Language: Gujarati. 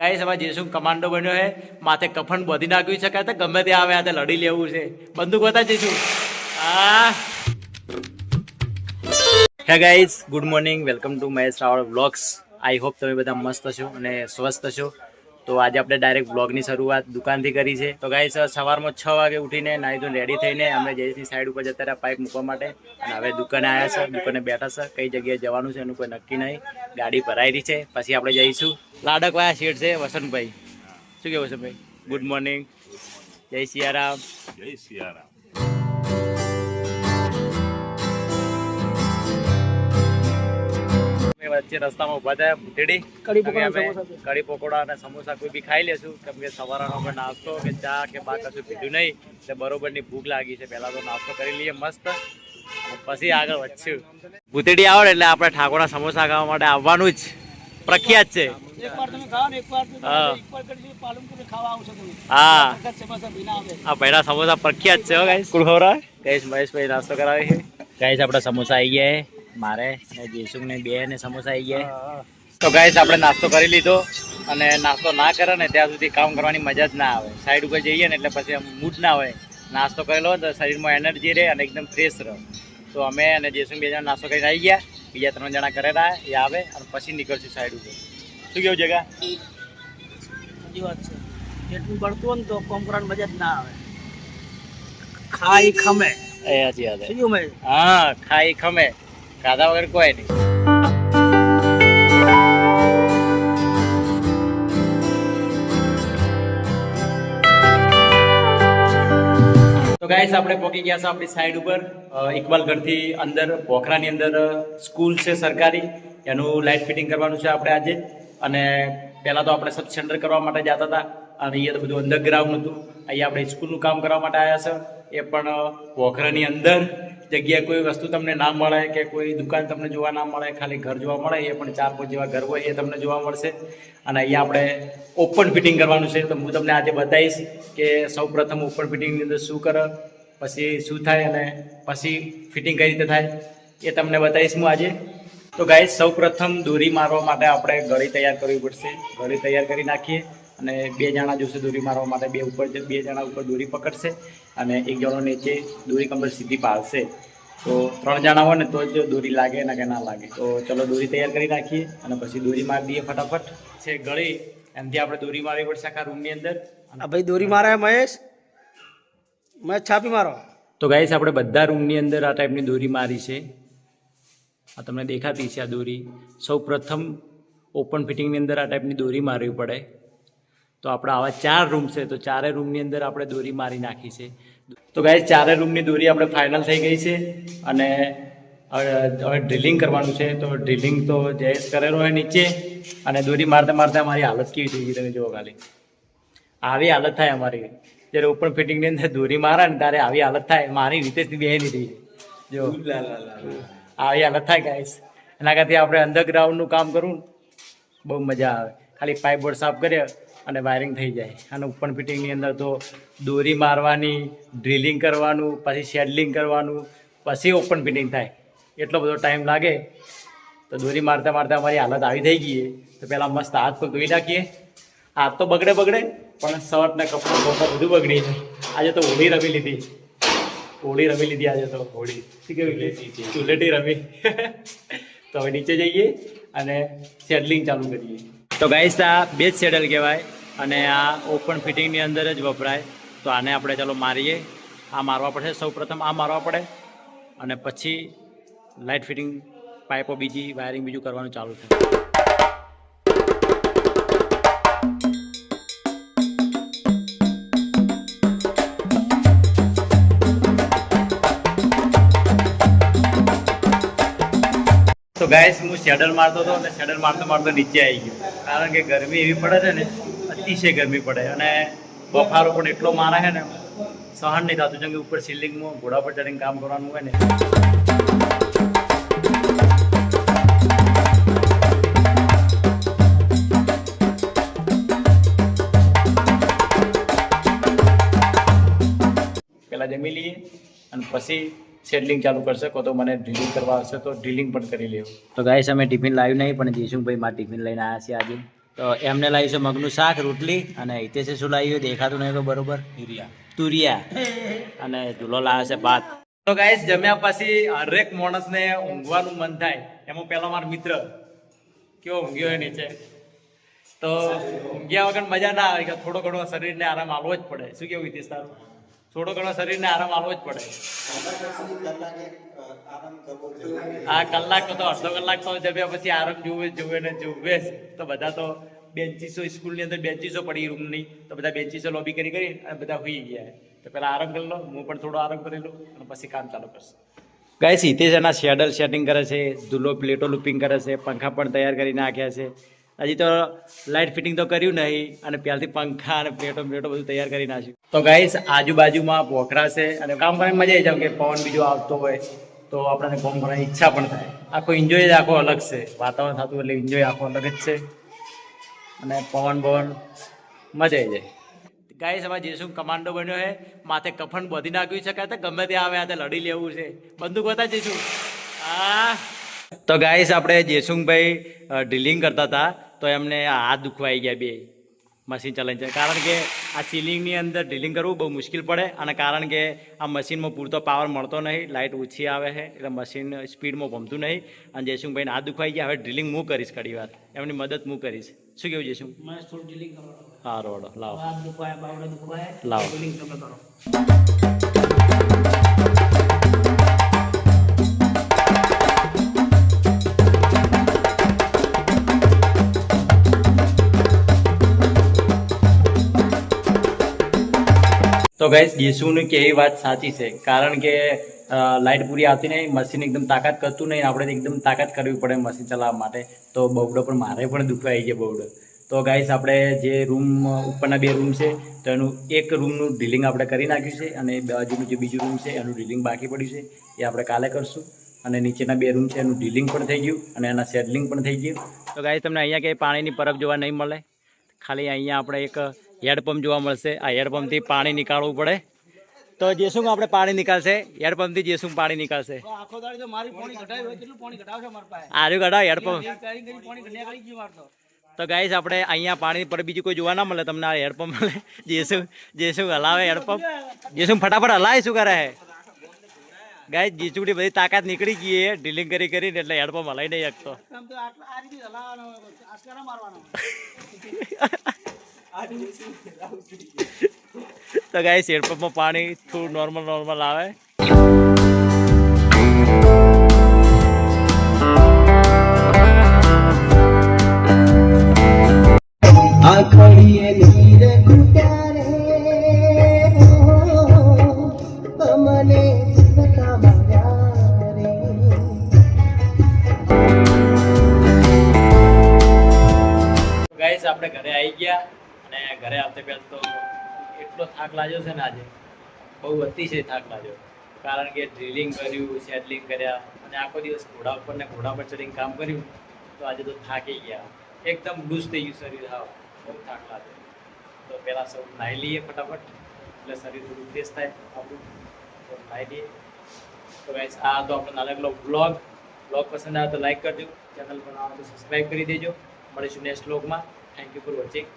ગાઈસ હવે જેસું કમાન્ડો બન્યો છે, માથે કફન બોધી નાખ્યું છે, કે ગમે તે આવે આ લડી લેવું છે. બંદૂક બતા જઈશું. હે guys, good morning, welcome to Mahesh Raval vlogs. I hope તમે બધા મસ્ત છો અને સ્વસ્થ છો. તો આજે આપણે ડાયરેક્ટ વ્લોગની શરૂઆત દુકાનથી કરી છે. તો ગાઈસ સવારમાં 6 વાગે ઉઠીને નાહી ધોઈને રેડી થઈને અમે જઈથી સાઈડ ઉપર જતા રહ્યા પાઇપ મૂકવા માટે. અને હવે દુકાને આવ્યા છે, દુકાને બેઠા છે. કઈ જગ્યાએ જવાનું છે એનું કોઈ નક્કી નહીં. ગાડી ભરાયેલી છે, પછી આપણે જઈશું. લાડકવાયા શેઠ છે વસંતભાઈ. શું કે વસંતભાઈ? ગુડ મોર્નિંગ, જય સિયારામ. જય સિયારામ. વચ્ચે રસ્તામાં ઉભા થયા ભૂતેડી કઢી પકોડા અને સમોસા કોઈ બી ખાઈ લેશું, કેમ કે સવારનો આપણે નાસ્તો કે ચા કે બા કશું પીધું નહીં, એટલે બરોબરની ભૂખ લાગી છે. પહેલા તો નાસ્તો કરી લઈએ મસ્ત, પછી આગળ વધશું. ભૂતેડી આવડે એટલે આપણે ઠાકોરના સમોસા ખાવા માટે આવવાનું જ પ્રખ્યાત છે. હા પહેલા સમોસા પ્રખ્યાત છે. ગાઈસ કુલખોરા ગાઈસ મહેશભાઈ નાસ્તો કરાવે છે. ગાઈસ આપણા સમોસા આવી ગયા, મારે જેસું ને બે ને સમોસા આવી ગયા. તો ગાઈસ આપણે નાસ્તો કરી લીધો, અને નાસ્તો ના કરે ને ત્યાં સુધી કામ કરવાની મજા જ ના આવે. સાઈડ ઉપર જઈએ ને એટલે પછી મૂડ ના હોય. નાસ્તો કરેલો તો શરીરમાં એનર્જી રહે અને એકદમ ફ્રેશ રહે. તો અમે અને જેસું 2 જણા નાસ્તો કરીને આવી ગયા, બીજા 3 જણા ઘરે રહ્યા, એ આવે અને પછી નીકળશું સાઈડ ઉપર. શું કેવું જગા? સાચી વાત છે. જેટલું બળતું હોય ને તો કામ કરવાની મજા જ ના આવે. ખાઈ ખમે એ સાચી વાત છે. શું મેં હા, ખાઈ ખમે, ખાધા વગર કોઈ નહીં. તો ગાઈસ આપણે પહોંચી ગયા છે આપણી સાઈડ ઉપર ઇકબાલગઢથી અંદર પોખરાની અંદર સ્કૂલ છે સરકારી, એનું લાઇટ ફિટિંગ કરવાનું છે આપણે આજે. અને પહેલાં તો આપણે સબ સેન્ટર કરવા માટે જતા હતા, અને અહીંયા તો બધું અંડરગ્રાઉન્ડ હતું. અહીંયા આપણે સ્કૂલનું કામ કરવા માટે આવ્યા છે, એ પણ પોખરાની અંદર. જગ્યાએ કોઈ વસ્તુ તમને ના મળે કે કોઈ દુકાન તમને જોવા ના મળે, ખાલી ઘર જોવા મળે. એ પણ 4-5 જેવા ઘર હોય એ તમને જોવા મળશે. અને અહીંયા આપણે ઓપન ફિટિંગ કરવાનું છે. તો હું તમને આજે બતાવીશ કે સૌ પ્રથમ ઓપન ફિટિંગની અંદર શું કરે, પછી શું થાય અને પછી ફિટિંગ કઈ રીતે થાય એ તમને બતાવીશ હું આજે. તો ગાઈસ સૌ પ્રથમ દોરી મારવા માટે આપણે ગળી તૈયાર કરવી પડશે. ગળી તૈયાર કરી નાખીએ, અને 2 જણા જોશે દોરી મારવા માટે. 2 જણા ઉપર દોરી પકડશે અને 1 જણો નીચે દોરી કમ્પ્લીટ સીધી પાડશે. તો 3 જણા હોય ને તો જ દોરી લાગે ને કે ના લાગે. તો ચલો દોરી તૈયાર કરી નાખીએ અને પછી દોરી મારી દઈએ ફટાફટ. છે ગળી, એમથી આપણે દોરી મારવી પડશે આખા રૂમની અંદર. આ ભાઈ દોરી મારે મહેશ છાપી મારો. તો ગાઈસ આપણે બધા રૂમની અંદર આ ટાઈપની દોરી મારી છે. આ તમને દેખાતી છે આ દોરી. સૌ પ્રથમ ઓપન ફિટિંગની અંદર આ ટાઈપની દોરી મારવી પડે. તો આપણે આવા 4 રૂમ છે, તો 4 રૂમની અંદર આપણે દોરી મારી નાખી છે. તો ગાઈસ 4 રૂમની દોરી આપણે ફાઇનલ થઈ ગઈ છે, અને હવે ડ્રિલિંગ કરવાનું છે. તો ડ્રિલિંગ તો જયેશ કરેલો હોય નીચે, અને દોરી મારતા મારતા અમારી હાલત કેવી થઈ ગઈ તમે જુઓ ખાલી. આવી હાલત થાય અમારી જ્યારે ઓપન ફિટિંગની અંદર દોરી મારે ને ત્યારે આવી હાલત થાય. મારી રીતેશની બે લીધી જો આવી હાલત થાય ગાઈસ. એના કરતી આપણે અંડરગ્રાઉન્ડનું કામ કરવું બહુ મજા આવે. ખાલી પાઇપ બોર્ડ સાફ કરીએ અને વાયરિંગ થઈ જાય. અને ઓપન ફિટિંગની અંદર તો દોરી મારવાની, ડ્રિલિંગ કરવાનું, પછી શેડલિંગ કરવાનું, પછી ઓપન ફિટિંગ થાય. એટલો બધો ટાઈમ લાગે. તો દોરી મારતા મારતા અમારી હાલત આવી થઈ ગઈ. તો પહેલાં મસ્ત હાથ પગ ધોઈ નાખીએ. હાથ તો બગડે પણ શર્ટ ને કપડાં બોપડા બધું બગડી છે. આજે તો હોળી રમી લીધી આજે તો હોળી શું કેવી ચુલેટી રમી. તો હવે નીચે જઈએ અને શેડલિંગ ચાલુ કરીએ. તો ગાઈસ આ 2 જ શેડલ કહેવાય, અને આ ઓપન ફિટિંગની અંદર જ વપરાય. તો આને આપણે ચાલો મારીએ. આ મારવા પડશે, સૌ પ્રથમ આ મારવા પડે, અને પછી લાઇટ ફિટિંગ પાઇપો બીજી વાયરિંગ બીજું કરવાનું ચાલુ થાય. તો ગાઈસ હું શેડલ મારતો હતો, અને શેડલ મારતો નીચે આવી ગયો. કારણ કે ગરમી એવી પડે છે ને, અતિશય ગરમી પડે, અને બફારો પણ એટલો મારે છે ને, સહન નહીં થતું. જેમ કે ઉપર સિલિંગમાં ઘોડા પર ચડીને કામ કરવાનું હોય ને. પહેલાં જમી લઈએ અને પછી શેડલિંગ ચાલુ કરશે. કો તો મને ડ્રિલિંગ કરવા હશે તો ડ્રિલિંગ પણ કરી લેવું. તો ગાઈસ અમે ટિફિન લાવ્યું નહીં, પણ જેશુભાઈ મારા ટિફિન લઈને આવ્યા છે આજે. તો એમને લાવ્યું છે મગનું શાક રોટલી અને હિતેશે શું લાવ્યું દેખાતું નહીં બરોબર તુરિયા અને ઝૂલો લાવ્યો છે ભાત. તો ગાઈસ જમ્યા પછી હરેક માણસને ઊંઘવાનું મન થાય. એમાં પહેલો મારો મિત્ર કેવો ઊંઘ્યો હોય નીચે. તો ઊંઘ્યા વગર મજા ના આવે કે થોડો ઘણો શરીરને આરામ આપવો જ પડે. શું કેવું હિતેશ તારું? થોડો ઘણો શરીરને આરામ આપવો જ પડે. આ કલાક તો અડધો કલાક તો જમ્યા પછી આરામ જોવે ને જોવે તો બધા તો બેન્ચીસો સ્કૂલની અંદર બેન્ચીસો પડી રૂમની તો બધા બેન્ચીસો લોબી કરી અને બધા હોઈ ગયા. તો પેલા આરામ કરી લો, હું પણ થોડો આરામ કરી લઉં અને પછી કામ ચાલુ કરશે. ગાઈસ હિતેશ એના શેડલ સેટિંગ કરે છે, ધૂલો પ્લેટો લૂપિંગ કરે છે, પંખા પણ તૈયાર કરી નાખ્યા છે. હજી તો લાઇટ ફિટિંગ તો કર્યું નહીં અને પહેલાથી પંખા અને પ્લેટો બધું તૈયાર કરી નાખ્યું. તો ગાઈસ આજુબાજુમાં પોખરા છે અને કામ કરવાની મજા આવી જાય કે પવન બીજો આવતો હોય તો આપણને કામ કરવાની ઈચ્છા પણ થાય. આખો એન્જોય જ આખો અલગ છે. વાતાવરણ થતું એટલે એન્જોય આખો અલગ જ છે અને પવન મજા આવી જાય. ગાઈસ હવે જેસું કમાન્ડો બન્યો છે, માથે કફન બાંધી નાખ્યું છે કે ગમે તે આવે આ લડી લેવું છે. બંદૂક બતા જઈશું. તો ગાઈસ આપણે જેસુંગભાઈ ડ્રિલિંગ કરતા હતા તો એમને હાથ દુખવાઈ ગયા બે મશીન ચલાવીને છે. કારણ કે આ સીલિંગની અંદર ડ્રિલિંગ કરવું બહુ મુશ્કેલ પડે અને કારણ કે આ મશીનમાં પૂરતો પાવર મળતો નહીં, લાઇટ ઓછી આવે છે એટલે મશીન સ્પીડમાં ભમતું નહીં. અને જેસુંગભાઈને હાથ દુખવાઈ ગયા. હવે ડ્રિલિંગ હું કરીશ ઘણી વાર, એમની મદદ હું કરીશ. શું કેવું જેસુંગ? હા રોડો લાવો લાવો. તો ગાઈસ જેસુની કેવી વાત સાચી છે. કારણ કે લાઇટ પૂરી આવતી નહીં, મશીન એકદમ તાકાત કરતું નહીં, આપણે એકદમ તાકાત કરવી પડે મશીન ચલાવવા માટે. તો બવડો પણ મારે પણ દુખવાઈ ગયા બવડો. તો ગાઈસ આપણે જે રૂમ ઉપરના બે રૂમ છે તો એનું એક રૂમનું ડ્રિલિંગ આપણે કરી નાખ્યું છે અને બાજુનું જે બીજું રૂમ છે એનું ડ્રિલિંગ બાકી પડ્યું છે એ આપણે કાલે કરશું. અને નીચેના બે રૂમ છે એનું ડ્રિલિંગ પણ થઈ ગયું અને એના સેટલિંગ પણ થઈ ગયું. તો ગાઈસ તમને અહીંયા કંઈ પાણીની પરબ જોવા નહીં મળે, ખાલી અહીંયા આપણે એક હેડપંપ જોવા મળશે. આ હેડપંપથી પાણી નીકાળવું પડે. તો જેસું આપણે પાણી નીકાળશે, હેડપંપથી જેસું પાણી નીકાળશે. આર્યું કઢાવ હેડપંપ. તો ગાઈસ આપણે અહીંયા પાણી પર બીજું કોઈ જોવા ના મળે તમને. આ હેડપંપ મળે. જેસું હલાવે હેડપંપ. જેસું ફટાફટ હલાય શું કરે હે ગાઈસ? જીચુડી બધી તાકાત નીકળી ગઈ છે ડ્રિલિંગ કરીને એટલે હેડપંપ હલાઈ નહીં શકતો. તો ગાઈસ હેડપંપમાં પાણી થોડું નોર્મલ આવે. ગાઈસ આપણે ઘરે આવી ગયા અને ઘરે આવતા પહેલા તો એટલો થાક લાગ્યો છે ને આજે બહુ અતિશય થાક લાગ્યો. કારણ કે ડ્રિલિંગ કર્યું, સેટલિંગ કર્યા અને આખો દિવસ ઘોડા ઉપર ચડીને કામ કર્યું તો આજે તો થાકી ગયા. એકદમ લૂઝ થઈ ગયું શરીર. હા બહુ થાક લાગ્યો. તો પહેલાં સૌ નાહી લઈએ ફટાફટ એટલે શરીર થોડું ફ્રેશ થાય આપણું. તો નાહી લઈએ. તો ગાઈસ આ તો આપણો નાનકડો બ્લોગ પસંદ આવે તો લાઈક કરજો, ચેનલ પર આવે તો સબસ્ક્રાઈબ કરી દેજો. મળીશું નેક્સ્ટ બ્લોગમાં. Thank you for watching.